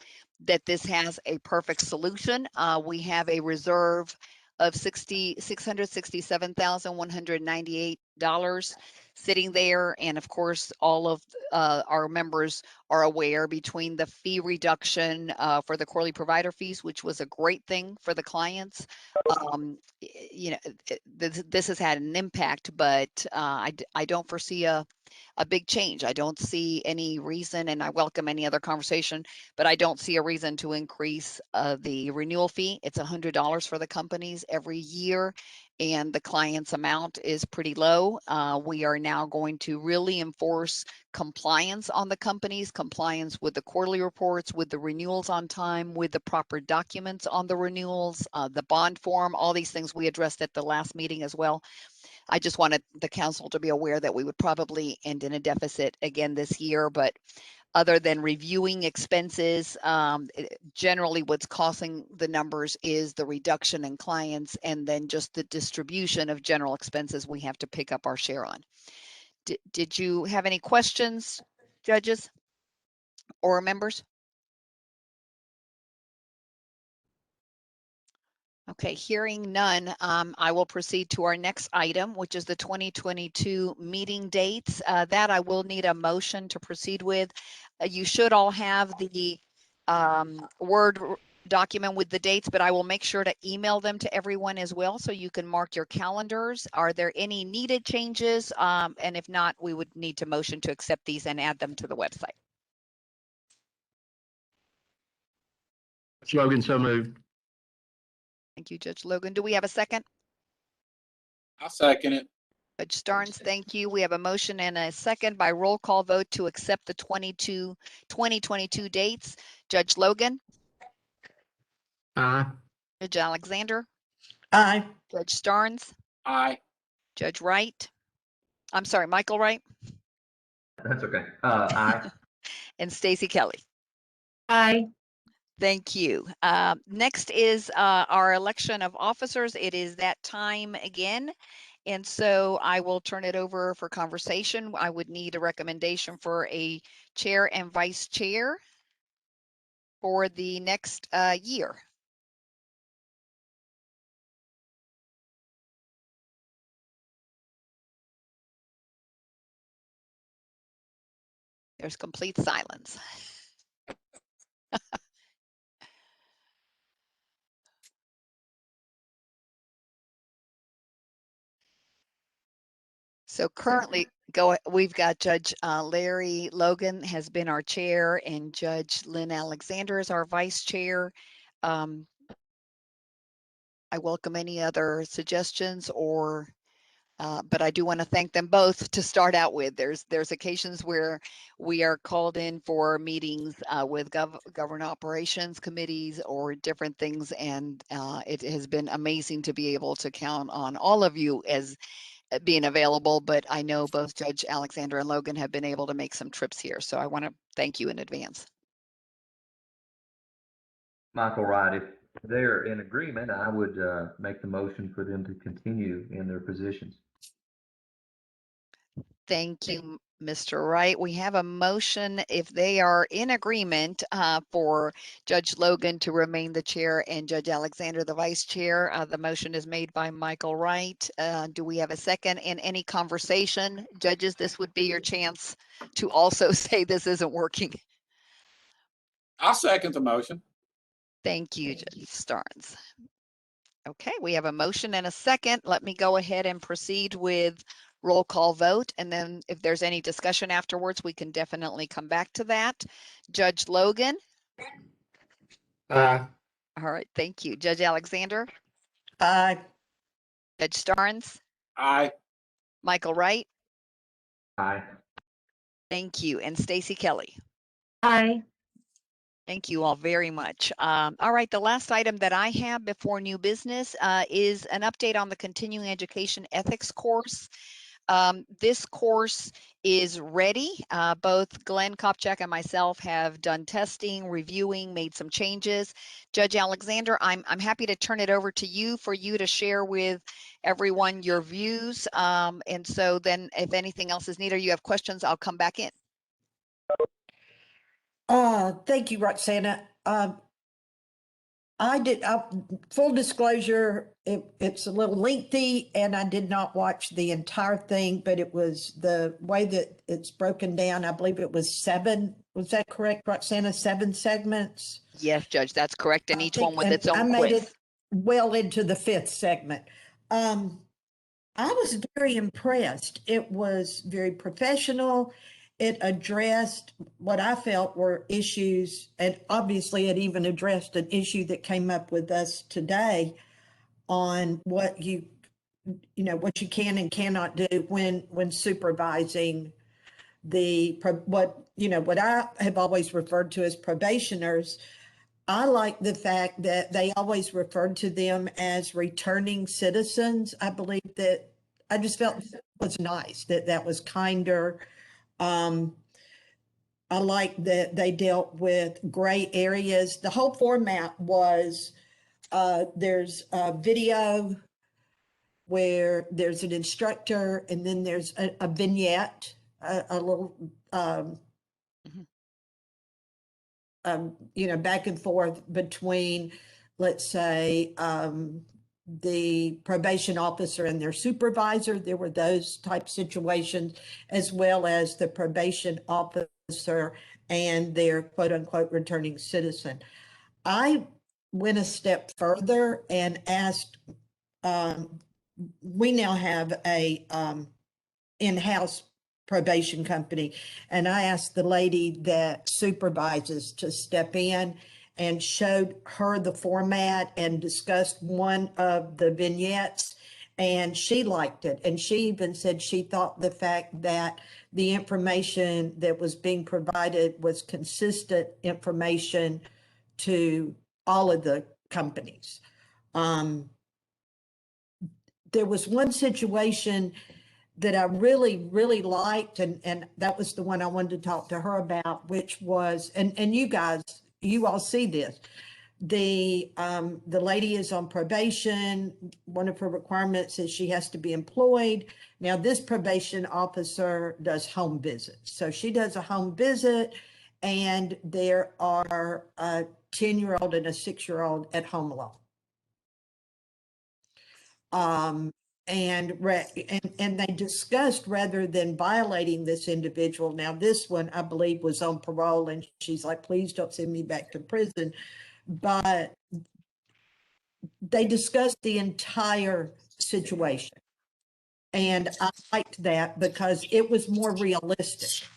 Speaker 2: that this has a perfect solution. We have a reserve of $667,198 sitting there. And of course, all of our members are aware between the fee reduction for the quarterly provider fees, which was a great thing for the clients. You know, this has had an impact, but I don't foresee a big change. I don't see any reason, and I welcome any other conversation, but I don't see a reason to increase the renewal fee. It's $100 for the companies every year, and the client's amount is pretty low. We are now going to really enforce compliance on the companies, compliance with the quarterly reports, with the renewals on time, with the proper documents on the renewals, the bond form, all these things we addressed at the last meeting as well. I just wanted the council to be aware that we would probably end in a deficit again this year, but other than reviewing expenses, generally what's causing the numbers is the reduction in clients and then just the distribution of general expenses we have to pick up our share on. Did you have any questions, judges or members? Okay, hearing none, I will proceed to our next item, which is the 2022 meeting dates. That I will need a motion to proceed with. You should all have the Word document with the dates, but I will make sure to email them to everyone as well so you can mark your calendars. Are there any needed changes? And if not, we would need to motion to accept these and add them to the website.
Speaker 3: Slogan, so moved.
Speaker 2: Thank you, Judge Logan. Do we have a second?
Speaker 7: I'll second it.
Speaker 2: Judge Starnes, thank you. We have a motion and a second by roll call vote to accept the 2022 dates. Judge Logan,
Speaker 3: Aye.
Speaker 2: Judge Alexander,
Speaker 4: Aye.
Speaker 2: Judge Starnes,
Speaker 7: Aye.
Speaker 2: Judge Wright. I'm sorry, Michael Wright,
Speaker 8: That's okay. Aye.
Speaker 2: and Stacy Kelly.
Speaker 1: Aye.
Speaker 2: Thank you. Next is our election of officers. It is that time again. And so I will turn it over for conversation. I would need a recommendation for a chair and vice chair for the next year. There's complete silence. So currently, we've got Judge Larry Logan has been our chair, and Judge Lynn Alexander is our vice chair. I welcome any other suggestions but I do want to thank them both to start out with. There's occasions where we are called in for meetings with government operations committees or different things, and it has been amazing to be able to count on all of you as being available. But I know both Judge Alexander and Logan have been able to make some trips here, so I want to thank you in advance.
Speaker 8: Michael Wright, if they're in agreement, I would make the motion for them to continue in their positions.
Speaker 2: Thank you, Mr. Wright. We have a motion, if they are in agreement, for Judge Logan to remain the chair and Judge Alexander the vice chair. The motion is made by Michael Wright. Do we have a second? In any conversation, judges, this would be your chance to also say this isn't working.
Speaker 7: I'll second the motion.
Speaker 2: Thank you, Judge Starnes. Okay, we have a motion and a second. Let me go ahead and proceed with roll call vote. And then if there's any discussion afterwards, we can definitely come back to that. Judge Logan.
Speaker 3: Aye.
Speaker 2: All right, thank you. Judge Alexander.
Speaker 4: Aye.
Speaker 2: Judge Starnes.
Speaker 7: Aye.
Speaker 2: Michael Wright.
Speaker 8: Aye.
Speaker 2: Thank you. And Stacy Kelly.
Speaker 1: Aye.
Speaker 2: Thank you all very much. All right, the last item that I have before new business is an update on the continuing education ethics course. This course is ready. Both Glenn Kopchak and myself have done testing, reviewing, made some changes. Judge Alexander, I'm happy to turn it over to you for you to share with everyone your views. And so then if anything else is needed or you have questions, I'll come back in.
Speaker 4: Thank you, Roxana. I did, full disclosure, it's a little lengthy and I did not watch the entire thing, but it was the way that it's broken down. I believe it was 7. Was that correct, Roxana? 7 segments?
Speaker 2: Yes, Judge, that's correct. And
Speaker 4: I
Speaker 2: each one
Speaker 4: think-
Speaker 2: with
Speaker 4: and
Speaker 2: its own
Speaker 4: I made
Speaker 2: quiz.
Speaker 4: it well into the 5th segment. I was very impressed. It was very professional. It addressed what I felt were issues, and obviously it even addressed an issue that came up with us today on what you know, what you can and cannot do when supervising what I have always referred to as probationers. I like the fact that they always referred to them as returning citizens. I believe that I just felt it was nice that was kinder. I like that they dealt with gray areas. The whole format was there's a video where there's an instructor and then there's a vignette, a little back and forth between, let's say, the probation officer and their supervisor. There were those type situations, as well as the probation officer and their quote unquote returning citizen. I went a step further and asked, we now have a in-house probation company. And I asked the lady that supervises to step in and showed her the format and discussed one of the vignettes. And she liked it. And she even said she thought the fact that the information that was being provided was consistent information to all of the companies. There was one situation that I really, really liked, and that was the one I wanted to talk to her about, which was, and you guys, you all see this. The lady is on probation. One of her requirements is she has to be employed. Now, this probation officer does home visits. So she does a home visit, and there are a 10-year-old and a 6-year-old at home alone. And they discussed, rather than violating this individual. Now, this one, I believe, was on parole, and she's like, please don't send me back to prison. But they discussed the entire situation. And I liked that because it was more realistic.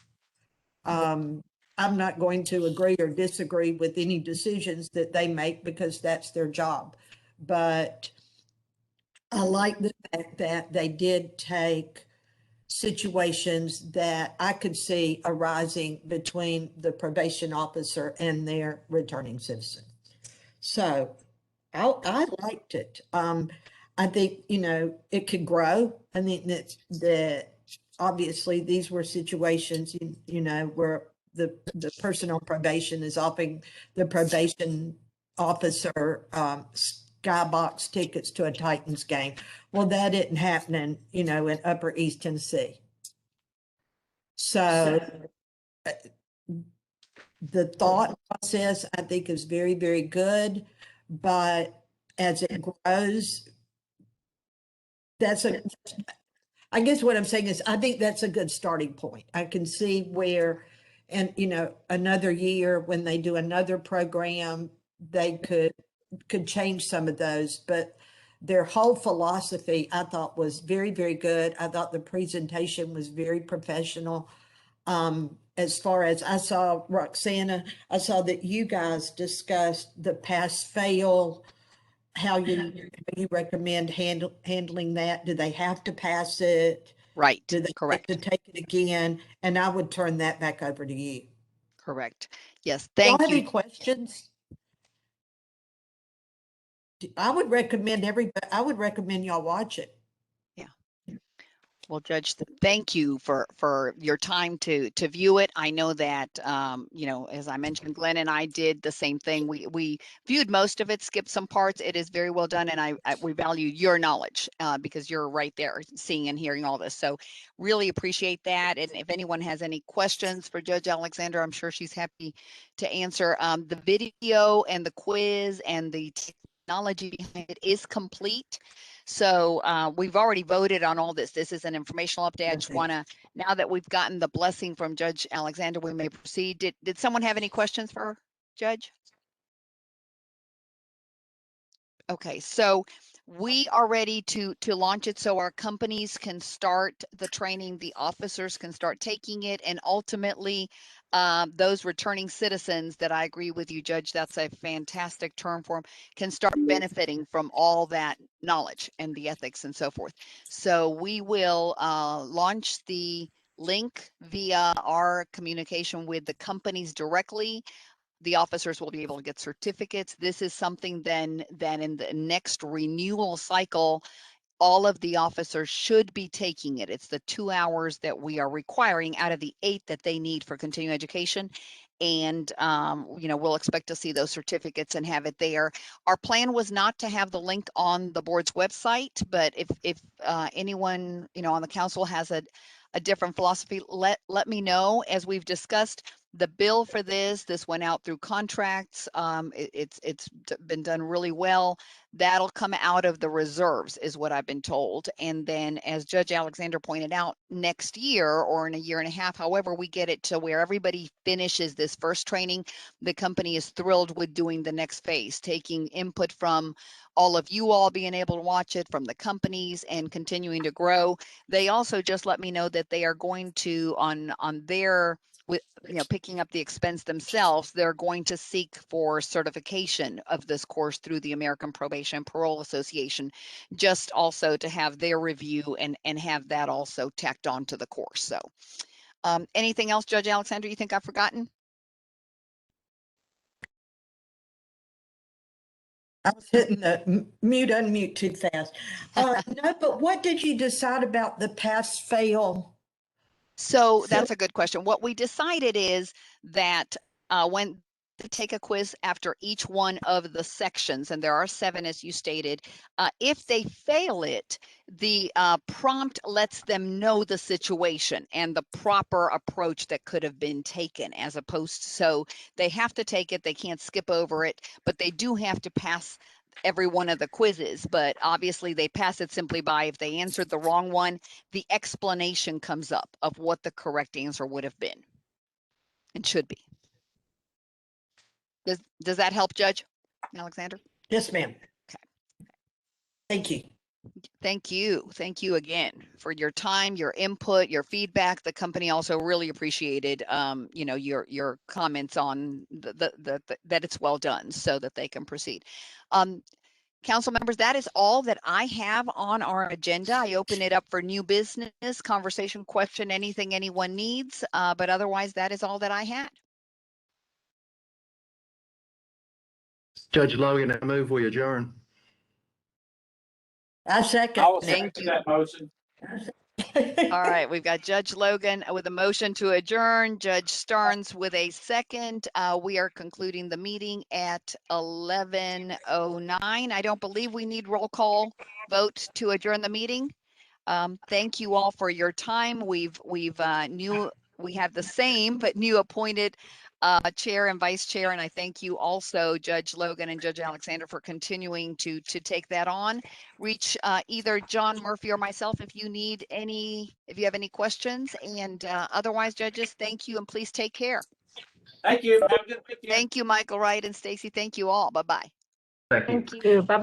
Speaker 4: I'm not going to agree or disagree with any decisions that they make because that's their job. But I like the fact that they did take situations that I could see arising between the probation officer and their returning citizen. So I liked it. I think, it could grow. I think that obviously these were situations, where the person on probation is offering the probation officer skybox tickets to a Titans game. Well, that isn't happening, in Upper East Tennessee. So the thought process, I think, is very, very good. But as it grows, I guess what I'm saying is I think that's a good starting point. I can see where and, another year when they do another program, they could change some of those, but their whole philosophy I thought was very, very good. I thought the presentation was very professional. As far as I saw, Roxana, I saw that you guys discussed the pass fail, how you recommend handling that. Do they have to pass it?
Speaker 2: Right,
Speaker 4: Do they get
Speaker 2: correct,
Speaker 4: to take it again? And I would turn that back over to you.
Speaker 2: correct. Yes,
Speaker 4: Y'all
Speaker 2: thank
Speaker 4: have any
Speaker 2: you.
Speaker 4: questions? I would recommend I would recommend y'all watch it.
Speaker 2: Well, Judge, thank you for your time to view it. I know that as I mentioned, Glenn and I did the same thing. We viewed most of it, skipped some parts. It is very well done, and we value your knowledge because you're right there, seeing and hearing all this. So, really appreciate that. And if anyone has any questions for Judge Alexander, I'm sure she's happy to answer. The video and the quiz and the technology behind it is complete. So we've already voted on all this. This is an informational update. I just want to, now that we've gotten the blessing from Judge Alexander, we may proceed. Did someone have any questions for Judge? Okay, so we are ready to launch it so our companies can start the training, the officers can start taking it, and ultimately those returning citizens that I agree with you, Judge, that's a fantastic term for them, can start benefiting from all that knowledge and the ethics and so forth. So we will launch the link via our communication with the companies directly. The officers will be able to get certificates. This is something then in the next renewal cycle, all of the officers should be taking it. It's the 2 hours that we are requiring out of the 8 that they need for continuing education. And, we'll expect to see those certificates and have it there. Our plan was not to have the link on the board's website, but if anyone, on the council has a different philosophy, let me know. As we've discussed, the bill for this went out through contracts. It's been done really well. That'll come out of the reserves is what I've been told. And then as Judge Alexander pointed out, next year or in a year and a half, however we get it to where everybody finishes this first training, the company is thrilled with doing the next phase, taking input from all of you all being able to watch it, from the companies, and continuing to grow. They also just let me know that they are going to on their with picking up the expense themselves, they're going to seek for certification of this course through the American Probation and Parole Association, just also to have their review and have that also tacked on to the course. So anything else, Judge Alexander, you think I've forgotten?
Speaker 4: I was hitting the mute, unmute too fast. No, but what did you decide about the pass fail?
Speaker 2: So that's a good question. What we decided is that when they take a quiz after each one of the sections, and there are 7, as you stated, if they fail it, the prompt lets them know the situation and the proper approach that could have been taken, as opposed to, so they have to take it, they can't skip over it, but they do have to pass every one of the quizzes. But obviously they pass it simply by, if they answered the wrong one, the explanation comes up of what the correct answer would have been and should be. Does that help, Judge Alexander?
Speaker 4: Yes, ma'am.
Speaker 2: Okay.
Speaker 4: Thank you.
Speaker 2: Thank you. Thank you again for your time, your input, your feedback. The company also really appreciated, your comments on that it's well done, so that they can proceed. Council members, that is all that I have on our agenda. I open it up for new business, conversation, question, anything anyone needs, but otherwise that is all that I had.
Speaker 3: Judge Logan, I move we adjourn.
Speaker 4: I second.
Speaker 7: I will
Speaker 2: Thank
Speaker 7: second
Speaker 2: you.
Speaker 7: that motion.
Speaker 2: All right, we've got Judge Logan with a motion to adjourn, Judge Starnes with a second. We are concluding the meeting at 11:09. I don't believe we need roll call vote to adjourn the meeting. Thank you all for your time. We have the same but new appointed Chair and Vice Chair, and I thank you also, Judge Logan and Judge Alexander, for continuing to take that on. Reach either John Murphy or myself if you have any questions. And otherwise, judges, thank you, and please take care.
Speaker 7: Thank you. Have a good weekend.
Speaker 2: Thank you, Michael Wright and Stacy. Thank you all. Bye-bye.
Speaker 8: Thank you.
Speaker 1: Thank you. Bye-bye.